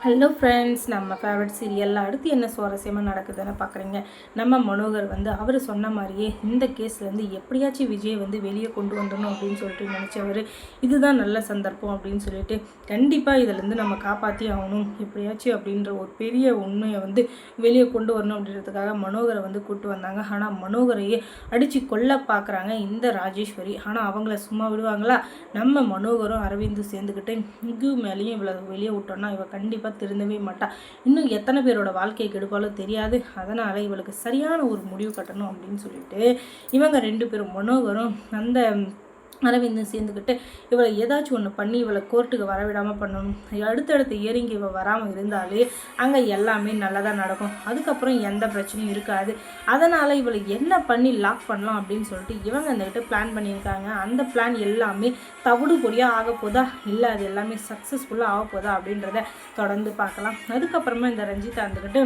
Hello friends, நம்ம favourite சீரியலில் அடுத்து என்ன சுவாரஸ்யமாக நடக்குதுன்னு பார்க்குறீங்க. நம்ம மனோகர் அவர் சொன்ன மாதிரியே இந்த கேஸ்லேருந்து எப்படியாச்சும் விஜய் வெளியே கொண்டு வந்துடணும் அப்படின்னு சொல்லிட்டு நினச்சவர். இதுதான் நல்ல சந்தர்ப்பம் அப்படின்னு சொல்லிட்டு கண்டிப்பாக இதிலேருந்து நம்ம காப்பாற்றி ஆகணும் எப்படியாச்சும் அப்படின்ற ஒரு பெரிய உண்மையை வெளியே கொண்டு வரணும் அப்படின்றதுக்காக மனோகரை கூப்பிட்டு வந்தாங்க. ஆனால் மனோகரையே அடித்து கொல்ல பார்க்குறாங்க இந்த ராஜேஸ்வரி. ஆனால் அவங்கள சும்மா விடுவாங்களா? நம்ம மனோகரும் அரவிந்தும் சேர்ந்துக்கிட்டு இங்கு மேலேயும் இவ்வளோ வெளியே விட்டோன்னா இவ கண்டிப்பாக திருந்தவே மாட்டா. இன்னும் எத்தனை பேரோட வாழ்க்கையை கெடுப்பாலும் தெரியாது. அதனால் இவளுக்கு சரியான ஒரு முடிவு கட்டணும் அப்படின்னு சொல்லிட்டு இவங்க 2 பேரும் மனோகரும் அந்த அரவிந்தும் சேர்ந்துக்கிட்டு இவளை ஏதாச்சும் ஒன்று பண்ணி இவளை கோர்ட்டுக்கு வரவிடாமல் பண்ணணும். அடுத்தடுத்து இயறிங்கி இவள் வராமல் இருந்தாலே அங்கே எல்லாமே நல்லதாக நடக்கும். அதுக்கப்புறம் எந்த பிரச்சனையும் இருக்காது. அதனால் இவளை என்ன பண்ணி லாக் பண்ணலாம் அப்படின்னு சொல்லிட்டு இவங்க அந்தக்கிட்ட பிளான் பண்ணியிருக்காங்க. அந்த பிளான் எல்லாமே தவிடு பொடியாக ஆக போதா இல்லை அது எல்லாமே சக்ஸஸ்ஃபுல்லாக ஆக போதா அப்படின்றத தொடர்ந்து பார்க்கலாம். அதுக்கப்புறமா இந்த ரஞ்சிதா இருந்துக்கிட்டு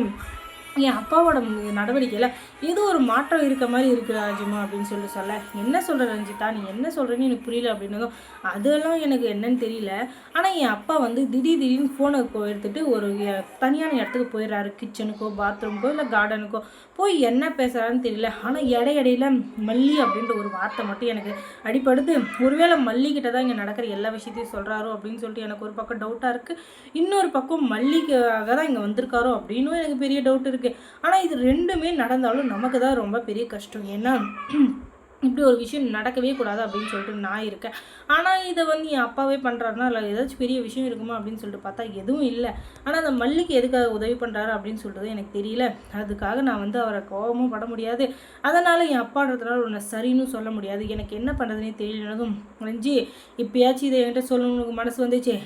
என் அப்பாவோட நடவடிக்கையில் ஏதோ ஒரு மாற்றம் இருக்க மாதிரி இருக்குது ராஜுமா அப்படின்னு சொல்ல என்ன சொல்கிற ரஞ்சிதா, நீ என்ன சொல்கிறேன்னு எனக்கு புரியல அப்படின்னதும் அதெல்லாம் எனக்கு என்னன்னு தெரியல. ஆனால் என் அப்பா திடீர்னு ஃபோனை எடுத்துகிட்டு ஒரு தனியான இடத்துக்கு போயிடுறாரு. கிச்சனுக்கோ பாத்ரூமுக்கோ இல்லை கார்டனுக்கோ போய் என்ன பேசுகிறான்னு தெரியல. ஆனால் இடையில மல்லி அப்படின்ற ஒரு வார்த்தை மட்டும் எனக்கு அடிப்படுது. ஒருவேளை மல்லிக்கிட்ட தான் இங்கே நடக்கிற எல்லா விஷயத்தையும் சொல்கிறாரோ அப்படின்னு சொல்லிட்டு எனக்கு ஒரு பக்கம் டவுட்டாக இருக்குது. இன்னொரு பக்கம் மல்லிக்காக தான் இங்கே வந்திருக்காரோ அப்படின்னும் எனக்கு பெரிய டவுட் இருக்குது. ஆனால் இது ரெண்டுமே நடந்தாலும் நமக்கு தான் ரொம்ப பெரிய கஷ்டம். ஏன்னா இப்படி ஒரு விஷயம் நடக்கவே கூடாது அப்படின்னு சொல்லிட்டு நான் இருக்கேன். ஆனால் இதை என் அப்பாவே பண்ணுறாருனா இல்லை ஏதாச்சும் பெரிய விஷயம் இருக்குமா அப்படின்னு சொல்லிட்டு பார்த்தா எதுவும் இல்லை. ஆனால் அந்த மல்லிக்கு எதுக்காக உதவி பண்ணுறாரு அப்படின்னு சொல்லிட்டு எனக்கு தெரியல. அதுக்காக நான் அவரை கோபமும் பட முடியாது. அதனால் என் அப்பான்றதுனால உன்னை சரின்னு சொல்ல முடியாது. எனக்கு என்ன பண்ணுறதுனே தெரியலனதும் ரஞ்சி இப்போயாச்சும் இதை என்கிட்ட சொல்லணும்னு மனசு வந்துச்சு.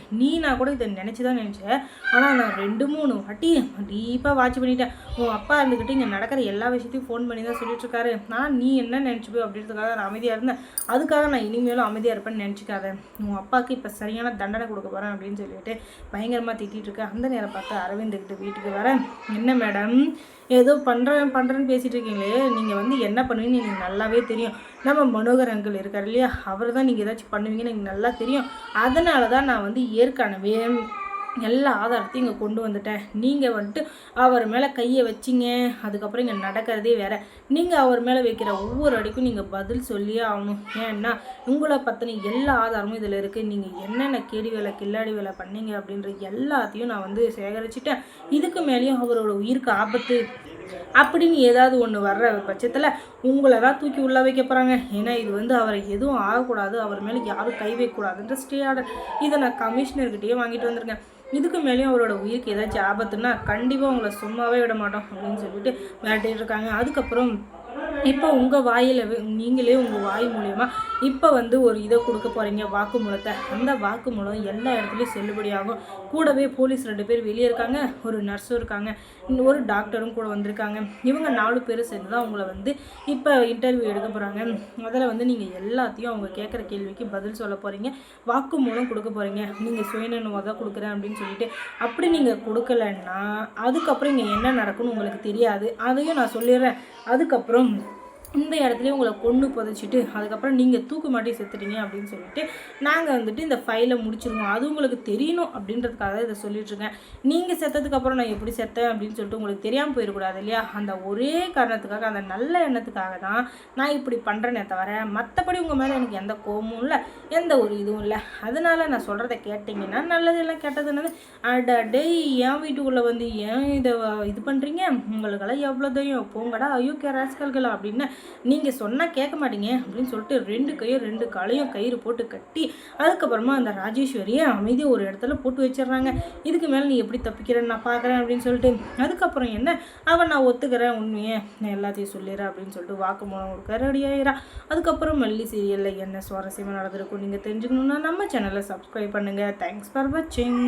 நான் கூட இதை நினச்சி தான் நினச்சேன். ஆனால் நான் 2-3 வாட்டி டீப்பாக வாட்ச் பண்ணிட்டேன். உன் அப்பா இருந்துக்கிட்டு இங்கே நடக்கிற எல்லா விஷயத்தையும் ஃபோன் பண்ணி தான் சொல்லிட்டுருக்காரு. நீ என்ன நினச்சிப்போ அப்படின்னு நான் அமைதியாக இருந்தேன். அதுக்காக நான் இனிமேலும் அமைதியாக இருப்பேன்னு நினச்சிக்காத. உன் அப்பாவுக்கு இப்போ சரியான தண்டனை கொடுக்க போகிறேன் அப்படின்னு சொல்லிட்டு பயங்கரமாக திட்டிகிட்டு இருக்கேன். அந்த நேரம் பார்த்து அரவிந்துக்கிட்ட வீட்டுக்கு வரேன். என்ன மேடம் ஏதோ பண்ணுறேன்னு பேசிகிட்டு இருக்கீங்களே, நீங்கள் என்ன பண்ணுவீங்கன்னு எனக்கு நல்லாவே தெரியும். நம்ம மனோகர் அங்கிள் இருக்கார் இல்லையா, அவர் தான் நீங்கள் ஏதாச்சும் பண்ணுவீங்கன்னு எனக்கு நல்லா தெரியும். அதனால தான் நான் ஏற்கனவே எல்லா ஆதாரத்தையும் இங்கே கொண்டு வந்துட்டேன். நீங்கள் அவர் மேலே கையை வச்சிங்க. அதுக்கப்புறம் இங்கே நடக்கிறதே வேறு. நீங்கள் அவர் மேலே வைக்கிற ஒவ்வொரு அடிக்கும் நீங்கள் பதில் சொல்லியே ஆகணும். ஏன்னா உங்களை பற்றின எல்லா ஆதாரமும் இதில் இருக்குது. நீங்கள் என்னென்ன கேடி வேலை கில்லாடி வேலை பண்ணீங்க அப்படின்ற எல்லாத்தையும் நான் சேகரிச்சிட்டேன். இதுக்கு மேலேயும் அவரோட உயிருக்கு ஆபத்து அப்படின்னு ஏதாவது ஒன்று வர்ற பட்சத்தில் உங்களை தான் தூக்கி உள்ள வைக்க போகிறாங்க. ஏன்னா இது அவரை எதுவும் ஆகக்கூடாது, அவர் மேலே யாரும் கை வைக்கக்கூடாதுன்ற ஸ்டே ஆர்டர். இதை நான் கமிஷனர்கிட்டயே வாங்கிட்டு வந்திருக்கேன். இதுக்கு மேலேயும் அவரோட உயிருக்கு ஏதாச்சும் ஆபத்துன்னா கண்டிப்பாக உங்களை சும்மாவே விட மாட்டோம் அப்படின்னு சொல்லிட்டு மிரட்டிட்டு இருக்காங்க. அதுக்கப்புறம் இப்போ உங்கள் வாயில் நீங்களே உங்கள் வாய் மூலயமா இப்போ ஒரு இதை கொடுக்க போகிறீங்க, வாக்குமூலத்தை. அந்த வாக்குமூலம் எல்லா இடத்துலையும் செல்லுபடியாகும். கூடவே போலீஸ் 2 பேர் வெளியே இருக்காங்க, ஒரு நர்ஸும் இருக்காங்க, ஒரு டாக்டரும் கூட வந்திருக்காங்க. இவங்க 4 பேர் சேர்ந்து தான் உங்களை இப்போ இன்டர்வியூ எடுக்க போகிறாங்க. அதில் நீங்கள் எல்லாத்தையும் அவங்க கேட்குற கேள்விக்கு பதில் சொல்ல போகிறீங்க, வாக்குமூலம் கொடுக்க போகிறீங்க. நீங்கள் சுயநலமாக தான் கொடுக்குறேன் அப்படின்னு சொல்லிட்டு அப்படி நீங்கள் கொடுக்கலன்னா அதுக்கப்புறம் இங்கே என்ன நடக்கும்னு உங்களுக்கு தெரியாது. அதையும் நான் சொல்லிடுறேன். அதுக்கப்புறம் இந்த இடத்துலையும் உங்களை கொண்டு புதைச்சிட்டு அதுக்கப்புறம் நீங்கள் தூக்கு மாட்டி செத்துட்டீங்க அப்படின்னு சொல்லிட்டு நாங்கள் இந்த ஃபைலை முடிச்சிருவோம். அது உங்களுக்கு தெரியணும் அப்படின்றதுக்காக இதை சொல்லிட்டுருக்கேன். நீங்கள் செத்ததுக்கப்புறம் நான் எப்படி செத்தேன் அப்படின்னு சொல்லிட்டு உங்களுக்கு தெரியாமல் போயிடக்கூடாது இல்லையா? அந்த ஒரே காரணத்துக்காக, அந்த நல்ல எண்ணத்துக்காக தான் நான் இப்படி பண்ணுறேனே தவிர மற்றபடி உங்கள் மேலே எனக்கு எந்த கோபமும் இல்லை, எந்த ஒரு இதுவும் இல்லை. அதனால் நான் சொல்கிறத கேட்டிங்கன்னா நல்லது இல்லை, கெட்டது என்னது அடே என் வீட்டுக்குள்ளே ஏன் இதை இது பண்ணுறீங்க, உங்களுக்கெல்லாம் எவ்வளோ தைரியம், போங்கடா ஐயோ ராஸ்கல்களா அப்படின்னு நீங்கள் சொன்னால் கேட்க மாட்டீங்க அப்படின்னு சொல்லிட்டு 2 கையும் 2 காலையும் கயிறு போட்டு கட்டி அதுக்கப்புறமா அந்த ராஜேஸ்வரியை அமைதியாக ஒரு இடத்துல போட்டு வச்சிடுறாங்க. இதுக்கு மேலே நீ எப்படி தப்பிக்கிறேன்னு நான் பார்க்குறேன் அப்படின்னு சொல்லிட்டு அதுக்கப்புறம் என்ன நான் ஒத்துக்கிறேன், உண்மையே நான் எல்லாத்தையும் சொல்லிடுறேன் அப்படின்னு சொல்லிட்டு வாக்குமூலம் கொடுக்க ரெடி ஆகிறா. அதுக்கப்புறம் மல்லி சீரியலில் என்ன சுவாரஸ்யமாக நடந்திருக்கும் நீங்கள் தெரிஞ்சுக்கணுன்னா நம்ம சேனலை சப்ஸ்கிரைப் பண்ணுங்கள். தேங்க்ஸ் ஃபார் வாட்சிங்.